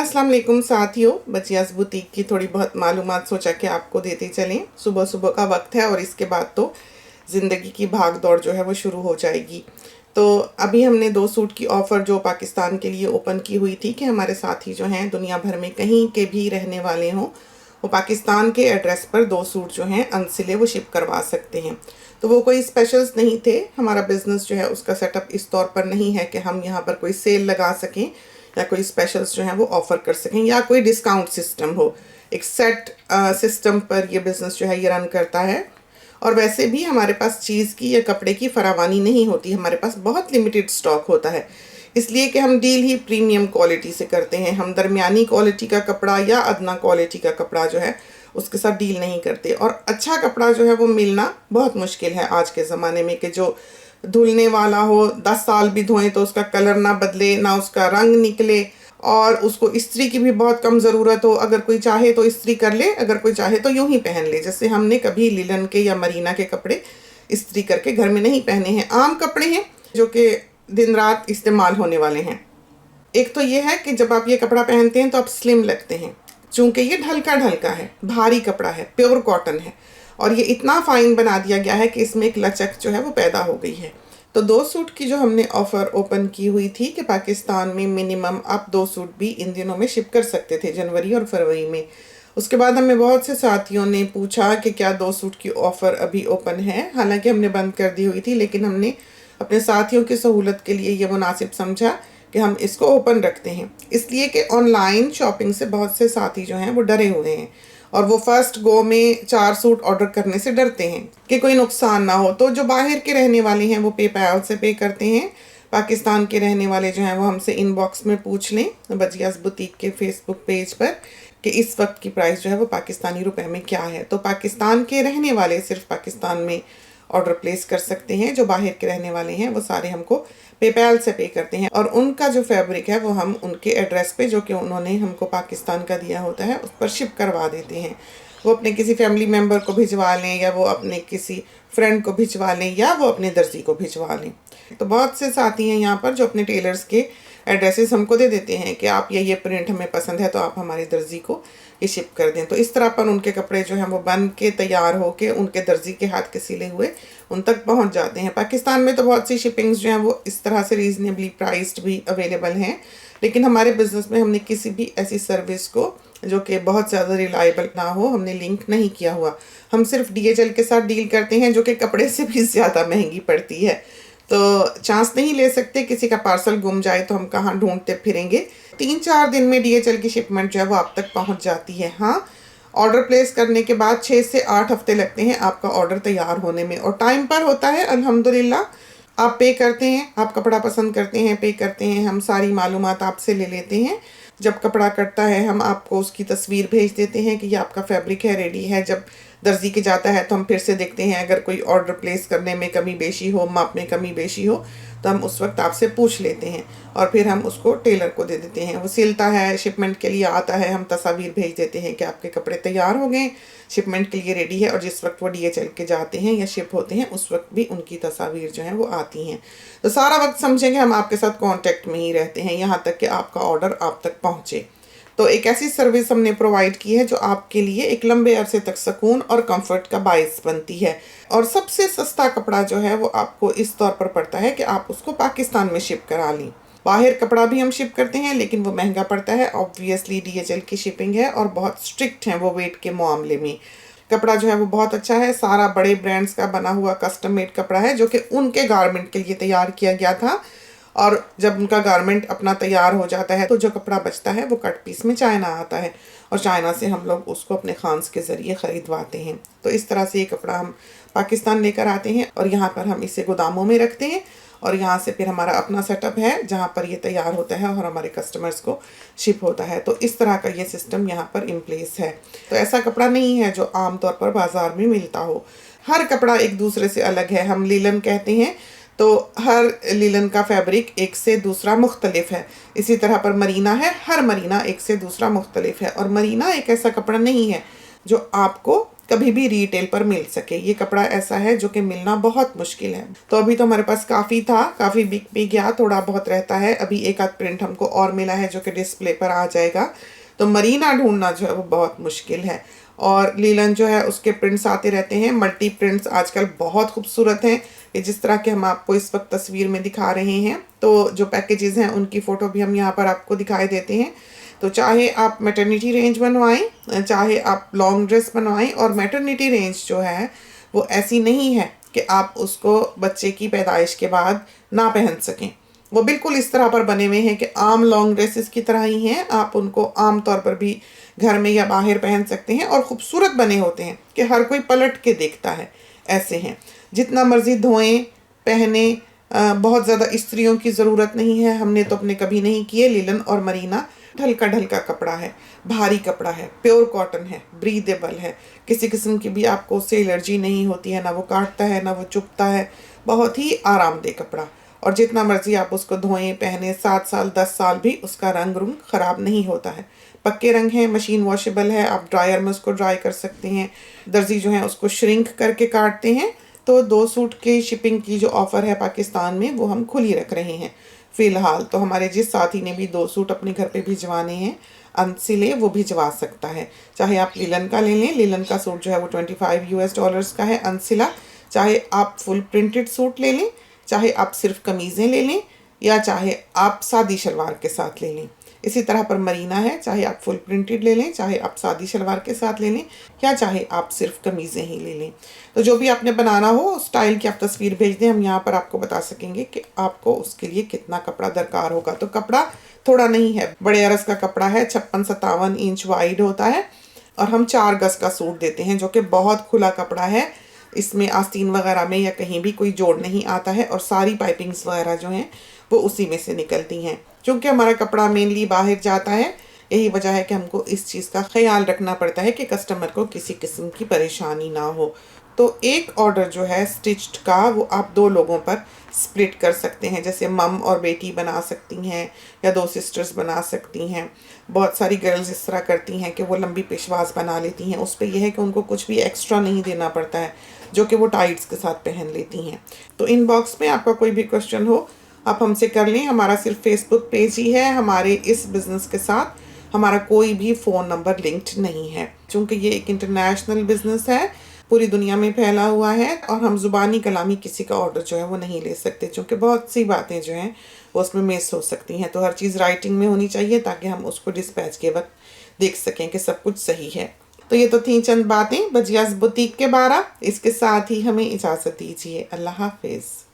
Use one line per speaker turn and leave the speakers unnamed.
अस्सलाम वालेकुम साथियों, बचियास बुटीक की थोड़ी बहुत मालूमात सोचा कि आपको देते चलें। सुबह सुबह का वक्त है और इसके बाद तो ज़िंदगी की भाग दौड़ जो है वो शुरू हो जाएगी। तो अभी हमने 2 सूट की ऑफ़र जो पाकिस्तान के लिए ओपन की हुई थी कि हमारे साथी जो हैं दुनिया भर में कहीं के भी रहने वाले हों, वो पाकिस्तान के एड्रेस पर 2 सूट जो हैं अनसिले वो शिप करवा सकते हैं। तो वो कोई स्पेशल्स नहीं थे। हमारा बिज़नेस जो है उसका सेटअप इस तौर पर नहीं है कि हम यहाँ पर कोई सेल लगा सकें या कोई स्पेशल्स जो हैं वो ऑफ़र कर सकें या कोई डिस्काउंट सिस्टम हो। एक सेट सिस्टम पर ये बिज़नेस जो है ये रन करता है। और वैसे भी हमारे पास चीज़ की या कपड़े की फरावानी नहीं होती, हमारे पास बहुत लिमिटेड स्टॉक होता है, इसलिए कि हम डील ही प्रीमियम क्वालिटी से करते हैं। हम दरमियानी क्वालिटी का कपड़ा या अदना क्वालिटी का कपड़ा जो है उसके साथ डील नहीं करते। और अच्छा कपड़ा जो है वो मिलना बहुत मुश्किल है आज के ज़माने में, कि जो धुलने वाला हो, 10 साल भी धोएं तो उसका कलर ना बदले, ना उसका रंग निकले, और उसको इस्त्री की भी बहुत कम ज़रूरत हो। अगर कोई चाहे तो इस्त्री कर ले, अगर कोई चाहे तो यूं ही पहन ले। जैसे हमने कभी लिलन के या मरीना के कपड़े इस्त्री करके घर में नहीं पहने हैं। आम कपड़े हैं जो कि दिन रात इस्तेमाल होने वाले हैं। एक तो ये है कि जब आप ये कपड़ा पहनते हैं तो आप स्लिम लगते हैं, चूँकि ये ढलका ढलका है, भारी कपड़ा है, प्योर कॉटन है, और ये इतना फाइन बना दिया गया है कि इसमें एक लचक जो है वो पैदा हो गई है। तो 2 सूट की जो हमने ऑफ़र ओपन की हुई थी कि पाकिस्तान में मिनिमम आप 2 सूट भी इन दिनों में शिप कर सकते थे, जनवरी और फरवरी में। उसके बाद हमें बहुत से साथियों ने पूछा कि क्या 2 सूट की ऑफ़र अभी ओपन है। हालांकि हमने बंद कर दी हुई थी, लेकिन हमने अपने साथियों की सहूलत के लिए ये मुनासिब समझा कि हम इसको ओपन रखते हैं। इसलिए कि ऑनलाइन शॉपिंग से बहुत से साथी जो हैं वो डरे हुए हैं और वो फर्स्ट गो में 4 सूट ऑर्डर करने से डरते हैं कि कोई नुकसान ना हो। तो जो बाहर के रहने वाले हैं वो पेपैल से पे करते हैं। पाकिस्तान के रहने वाले जो हैं वो हमसे इनबॉक्स में पूछ लें बजियास बुटीक के फेसबुक पेज पर कि इस वक्त की प्राइस जो है वो पाकिस्तानी रुपए में क्या है। तो पाकिस्तान के रहने वाले सिर्फ पाकिस्तान में ऑर्डर प्लेस कर सकते हैं। जो बाहर के रहने वाले हैं वो सारे हमको पेपैल से पे करते हैं, और उनका जो फैब्रिक है वो हम उनके एड्रेस पे जो कि उन्होंने हमको पाकिस्तान का दिया होता है उस पर शिप करवा देते हैं। वो अपने किसी फैमिली मेम्बर को भिजवा लें, या वो अपने किसी फ्रेंड को भिजवा लें, या वो अपने दर्जी को भिजवा लें। तो बहुत से साथी हैं यहाँ पर जो अपने टेलर्स के एड्रेसेस हमको दे देते हैं कि आप ये प्रिंट हमें पसंद है तो आप हमारे दर्जी को ये शिप कर दें। तो इस तरह पर उनके कपड़े जो हैं वो बन के तैयार हो के उनके दर्जी के हाथ के सिले हुए उन तक पहुंच जाते हैं। पाकिस्तान में तो बहुत सी शिपिंग्स जो हैं वो इस तरह से रीज़नेबली प्राइस्ड भी अवेलेबल हैं, लेकिन हमारे बिज़नेस में हमने किसी भी ऐसी सर्विस को जो कि बहुत ज़्यादा रिलायबल ना हो हमने लिंक नहीं किया हुआ। हम सिर्फ DHL के साथ डील करते हैं जो कि कपड़े से भी ज़्यादा महंगी पड़ती है। तो चांस नहीं ले सकते किसी का पार्सल गुम जाए तो हम कहाँ ढूंढते फिरेंगे। 3-4 दिन में DHL की शिपमेंट जो है वो आप तक पहुंच जाती है। हाँ, ऑर्डर प्लेस करने के बाद 6 से 8 हफ्ते लगते हैं आपका ऑर्डर तैयार होने में, और टाइम पर होता है अल्हम्दुलिल्लाह। आप पे करते हैं, आप कपड़ा पसंद करते हैं, पे करते हैं, हम सारी मालूमात आपसे ले लेते हैं। जब कपड़ा कटता है हम आपको उसकी तस्वीर भेज देते हैं कि ये आपका फैब्रिक है, रेडी है। जब दर्जी के जाता है तो हम फिर से देखते हैं अगर कोई ऑर्डर प्लेस करने में कमी बेशी हो, माप में कमी बेशी हो, तो हम उस वक्त आपसे पूछ लेते हैं और फिर हम उसको टेलर को दे देते हैं। वो सिलता है, शिपमेंट के लिए आता है, हम तस्वीर भेज देते हैं कि आपके कपड़े तैयार हो गए, शिपमेंट के लिए रेडी है। और जिस वक्त वो DHL के जाते हैं या शिप होते हैं उस वक्त भी उनकी तस्वीर जो है वो आती हैं। तो सारा वक्त समझेंगे हम आपके साथ कांटेक्ट में ही रहते हैं यहाँ तक कि आपका ऑर्डर आप तक पहुँचे। तो एक ऐसी सर्विस हमने प्रोवाइड की है जो आपके लिए एक लंबे अरसे तक सुकून और कंफर्ट का बायस बनती है। और सबसे सस्ता कपड़ा जो है वो आपको इस तौर पर पड़ता है कि आप उसको पाकिस्तान में शिप करा लें। बाहर कपड़ा भी हम शिप करते हैं लेकिन वो महंगा पड़ता है। ऑब्वियसली DHL की शिपिंग है और बहुत स्ट्रिक्ट है वो वेट के मामले में। कपड़ा जो है वो बहुत अच्छा है, सारा बड़े ब्रांड्स का बना हुआ कस्टम मेड कपड़ा है जो कि उनके गारमेंट के लिए तैयार किया गया था। और जब उनका गारमेंट अपना तैयार हो जाता है तो जो कपड़ा बचता है वो कट पीस में चाइना आता है, और चाइना से हम लोग उसको अपने खान्स के ज़रिए ख़रीदवाते हैं। तो इस तरह से ये कपड़ा हम पाकिस्तान लेकर आते हैं और यहाँ पर हम इसे गोदामों में रखते हैं, और यहाँ से फिर हमारा अपना सेटअप है जहाँ पर ये तैयार होता है और हमारे कस्टमर्स को शिप होता है। तो इस तरह का ये सिस्टम यहाँ पर इन प्लेस है। तो ऐसा कपड़ा नहीं है जो आमतौर पर बाज़ार में मिलता हो। हर कपड़ा एक दूसरे से अलग है। हम लीलन कहते हैं तो हर लीलन का फैब्रिक एक से दूसरा मुख्तलिफ है। इसी तरह पर मरीना है, हर मरीना एक से दूसरा मुख्तलिफ है। और मरीना एक ऐसा कपड़ा नहीं है जो आपको कभी भी रिटेल पर मिल सके। ये कपड़ा ऐसा है जो कि मिलना बहुत मुश्किल है। तो अभी तो हमारे पास काफ़ी था, काफ़ी बिक भी गया, थोड़ा बहुत रहता है। अभी एक आध प्रिंट हमको और मिला है जो कि डिस्प्ले पर आ जाएगा। तो मरीना ढूंढना जो है वो बहुत मुश्किल है। और लीलन जो है उसके प्रिंट्स आते रहते हैं। मल्टी प्रिंट्स आजकल बहुत खूबसूरत हैं, ये जिस तरह के हम आपको इस वक्त तस्वीर में दिखा रहे हैं। तो जो पैकेजेस हैं उनकी फ़ोटो भी हम यहाँ पर आपको दिखाई देते हैं। तो चाहे आप मैटरनिटी रेंज बनवाएं, चाहे आप लॉन्ग ड्रेस बनवाएं, और मैटरनिटी रेंज जो है वो ऐसी नहीं है कि आप उसको बच्चे की पैदाइश के बाद ना पहन सकें। वो बिल्कुल इस तरह पर बने हुए हैं कि आम लॉन्ग ड्रेसेस की तरह ही हैं। आप उनको आम तौर पर भी घर में या बाहर पहन सकते हैं, और ख़ूबसूरत बने होते हैं कि हर कोई पलट के देखता है। ऐसे हैं, जितना मर्ज़ी धोएं पहने, बहुत ज़्यादा इस्त्रियों की ज़रूरत नहीं है। हमने तो अपने कभी नहीं किए। लीलन और मरीना ढलका ढलका कपड़ा है, भारी कपड़ा है, प्योर कॉटन है, ब्रीदेबल है, किसी किस्म की भी आपको उससे एलर्जी नहीं होती है, ना वो काटता है ना वो चुभता है। बहुत ही आरामदेह कपड़ा, और जितना मर्जी आप उसको धोएं पहने, 7 साल 10 साल भी उसका रंग रुंग ख़राब नहीं होता है। पक्के रंग हैं, मशीन वॉशेबल है, आप ड्रायर में उसको ड्राई कर सकते हैं। दर्जी जो है उसको श्रिंक करके काटते हैं। तो 2 सूट की शिपिंग की जो ऑफ़र है पाकिस्तान में वो हम खुली रख रहे हैं फ़िलहाल। तो हमारे जिस साथी ने भी 2 सूट अपने घर पे भिजवाने हैं अनसिले, वो भिजवा सकता है। चाहे आप लीलन का ले लें, लीलन का सूट जो है वो $25 का है अनसिला। चाहे आप फुल प्रिंटेड सूट ले लें, चाहे आप सिर्फ कमीज़ें ले लें, या चाहे आप सादी शलवार के साथ ले लें। इसी तरह पर मरीना है, चाहे आप फुल प्रिंटेड ले लें, चाहे आप सादी शलवार के साथ ले लें, या चाहे आप सिर्फ कमीज़ें ही ले लें। तो जो भी आपने बनाना हो स्टाइल की आप तस्वीर भेज दें, हम यहाँ पर आपको बता सकेंगे कि आपको उसके लिए कितना कपड़ा दरकार होगा। तो कपड़ा थोड़ा नहीं है, बड़े अरस का कपड़ा है, 56-57 इंच वाइड होता है, और हम 4 गज का सूट देते हैं जो कि बहुत खुला कपड़ा है। इसमें आस्तीन वगैरह में या कहीं भी कोई जोड़ नहीं आता है, और सारी पाइपिंग्स वगैरह जो हैं वो उसी में से निकलती हैं। क्योंकि हमारा कपड़ा मेनली बाहर जाता है, यही वजह है कि हमको इस चीज़ का ख्याल रखना पड़ता है कि कस्टमर को किसी किस्म की परेशानी ना हो। तो एक ऑर्डर जो है स्टिच्ड का वो आप 2 लोगों पर स्प्लिट कर सकते हैं। जैसे मम और बेटी बना सकती हैं, या 2 सिस्टर्स बना सकती हैं। बहुत सारी गर्ल्स इस तरह करती हैं कि वो लंबी पेशवाज बना लेती हैं। उस पर यह है कि उनको कुछ भी एक्स्ट्रा नहीं देना पड़ता है, जो कि वो टाइट्स के साथ पहन लेती हैं। तो इनबॉक्स में आपका कोई भी क्वेश्चन हो आप हमसे कर लें। हमारा सिर्फ फेसबुक पेज ही है, हमारे इस बिज़नेस के साथ हमारा कोई भी फ़ोन नंबर लिंक्ड नहीं है। चूँकि ये एक इंटरनेशनल बिज़नेस है, पूरी दुनिया में फैला हुआ है, और हम ज़ुबानी कलामी किसी का ऑर्डर जो है वो नहीं ले सकते, क्योंकि बहुत सी बातें जो हैं वो उसमें मिस हो सकती हैं। तो हर चीज़ राइटिंग में होनी चाहिए ताकि हम उसको डिस्पैच के वक्त देख सकें कि सब कुछ सही है। तो ये तो थी चंद बातें बजियाज़ बुटीक के बारे। इसके साथ ही हमें इजाज़त दीजिए। अल्लाह हाफिज़।